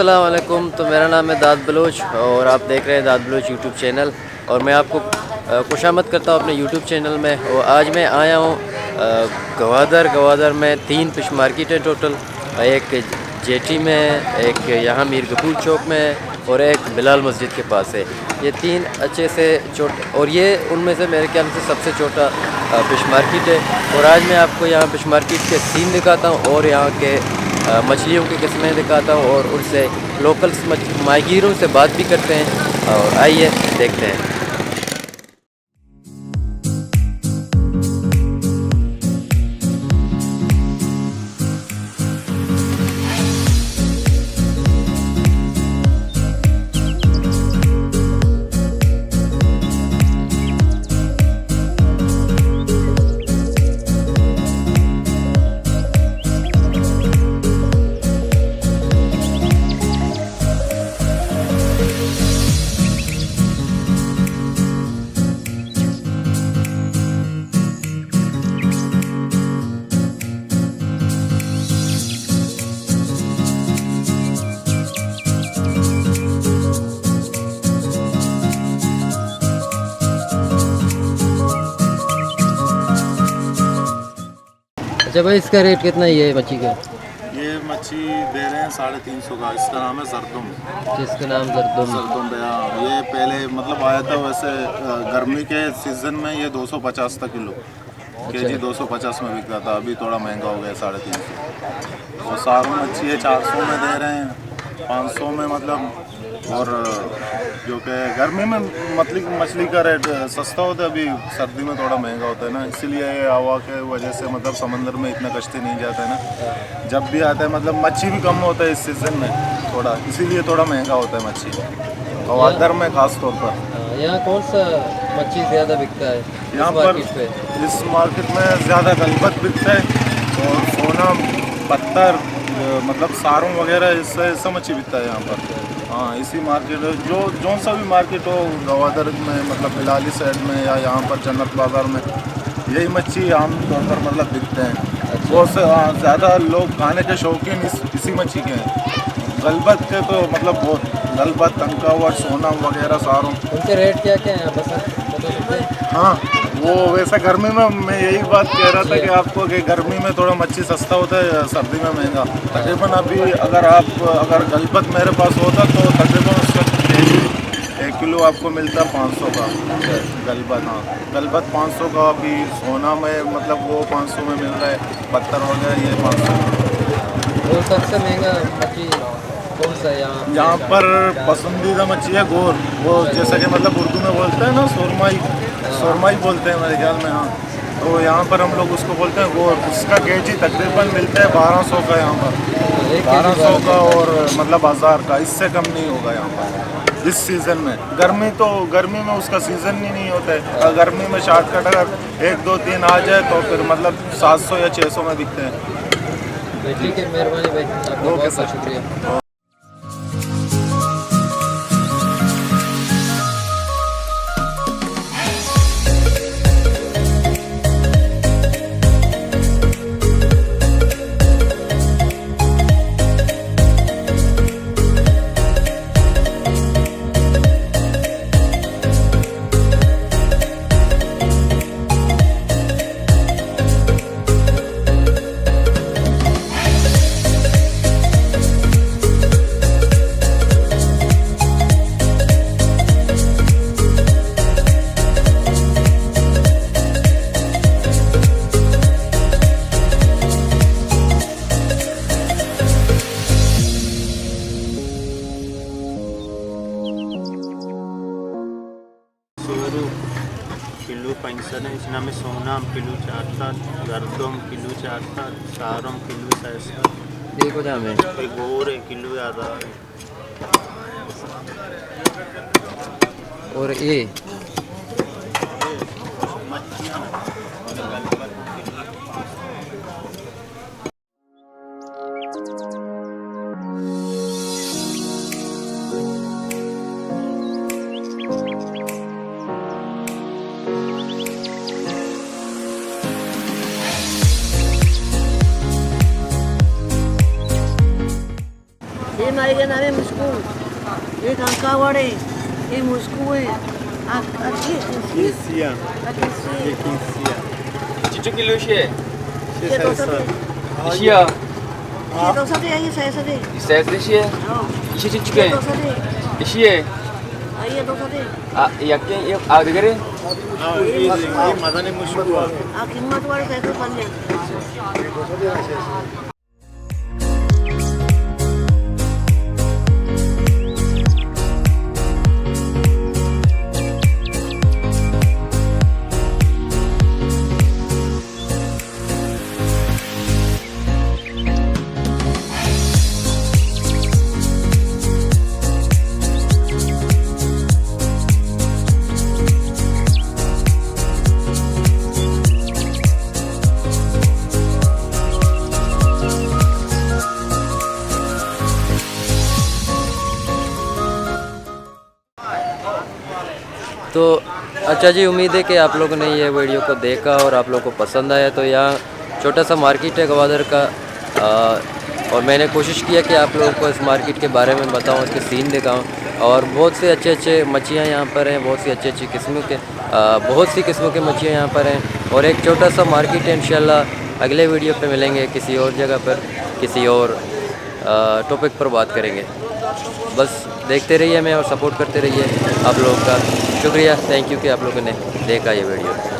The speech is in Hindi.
अस्सलाम वालेकुम। तो मेरा नाम है दाद बलोच और आप देख रहे हैं दाद बलोच यूट्यूब चैनल। और मैं आपको खुशामद करता हूँ अपने यूट्यूब चैनल में। और आज मैं आया हूँ गवादर में 3 फिश मार्केट है टोटल। एक जेटी में है, एक यहाँ मीर गफूर चौक में है और एक बिलाल मस्जिद के पास है। ये 3 अच्छे से छोटे और ये उनमें से मेरे ख्याल से सबसे छोटा फिश मार्केट है। और आज मैं आपको यहाँ फिश मार्केट के सीन दिखाता हूँ और यहाँ के मछलियों की किस्में दिखाता हूँ और उनसे लोकल्स माहीगीरों से बात भी करते हैं। और आइए देखते हैं। अच्छा भाई, इसका रेट कितना ही है मच्छी का? ये मच्छी दे रहे हैं 350 का। इसका नाम है जरदुम। जिसका नाम जरदुम भैया। ये पहले मतलब आया था वैसे गर्मी के सीजन में ये 250 था किलो। केजी 250 में बिकता था। अभी थोड़ा महंगा हो गया 350। और सारू मच्छी है 400 में दे रहे हैं, 500 में मतलब। और जो कि गर्मी में मछली का रेट सस्ता होता है, अभी सर्दी में थोड़ा महंगा होता है ना। इसीलिए हवा के वजह से मतलब समंदर में इतना कश्ती नहीं जाता है ना। जब भी आता है मतलब मच्छी भी कम होता है इस सीज़न में थोड़ा, इसीलिए थोड़ा महंगा होता है मच्छी गवादर में खास तौर पर। यहाँ कौन सा मच्छी ज़्यादा बिकता है यहाँ पर? इस मार्केट में ज़्यादा गलबत बिकता है और सोना पत्थर मतलब सारों वगैरह इससे मच्छी बिकता है यहाँ पर। हाँ, इसी मार्केट जो सा भी मार्केट हो गवादर में मतलब बिलाली साइड में या यहाँ पर जन्नत बाज़ार में, यही मच्छी आम तौर पर मतलब बिकते हैं। बहुत से ज़्यादा लोग खाने के शौकीन इसी मच्छी के हैं। गलबत के तो मतलब बहुत, गलबत, टंकावट, सोना वगैरह सारों। उनके रेट क्या क्या हैं बता सकते हैं? हाँ, वो वैसा गर्मी में मैं यही बात कह रहा था कि आपको कि गर्मी में थोड़ा मच्छी सस्ता होता है, सर्दी में महंगा। तकरीबन अभी अगर गलबत मेरे पास होता तो तकरीबन उसका केजी 1 किलो आपको मिलता 500 का गलबत। हाँ, गलबत 500 का। अभी सोना में मतलब वो 500 में मिल रहा है, पत्थर वगैरह ये 500। और सबसे महंगा मच्छी कौन सा है यहाँ पर? पसंदीदा मच्छी है गोर। वो जैसा कि मतलब उर्दू में बोलते हैं ना, सुरमाई बोलते हैं मेरे ख्याल में। हाँ, तो यहाँ पर हम लोग उसको बोलते हैं गोर। उसका केजी तकरीबन मिलता है 1200 का यहाँ पर। 1200 का और मतलब 1000 का, इससे कम नहीं होगा यहाँ पर इस सीज़न में। गर्मी में उसका सीज़न ही नहीं होता है। गर्मी में शॉर्टकट अगर 1 2 3 आ जाए तो फिर मतलब 700 या 600 में बिकते हैं। ठीक है, मेहरबानी भाई, आपका बहुत बहुत शुक्रिया। किलो 65 है। इसमें सोनाम किलो 400, गर्दम किलो 400, सारम किलो 60। देखो जा में गोर किलो ज़्यादा है। और ये ये नाई ये नाम है मुस्कुन, ये कंकावड़ है, ये मुस्कू है, किंसिया, ये किंसिया। Cicu kilo şey. ये 200 दे, İşi ya. ये 200 दे, ये 600 दे, İsterse şey. हाँ, İşi ये cicu 200 दे, İşi ye. ये 200 दे, Yakken ağdı gere. हाँ ये मदनी मुश्किल कीमत वाले कैसे बन जाए। तो अच्छा जी, उम्मीद है कि आप लोगों ने ये वीडियो को देखा और आप लोगों को पसंद आया। तो यहाँ छोटा सा मार्केट है गवादर का, और मैंने कोशिश किया कि आप लोगों को इस मार्केट के बारे में बताऊँ, इसके सीन दिखाऊँ। और बहुत से अच्छे अच्छे मच्छियाँ यहाँ पर हैं, बहुत सी अच्छी किस्मों के बहुत सी किस्मों के मच्छियाँ यहाँ पर हैं। और एक छोटा सा मार्केट है। इंशाल्लाह अगले वीडियो पे मिलेंगे किसी और जगह पर, किसी और टॉपिक पर बात करेंगे। बस देखते रहिए हमें और सपोर्ट करते रहिए। आप लोगों का शुक्रिया, थैंक यू कि आप लोगों ने देखा ये वीडियो।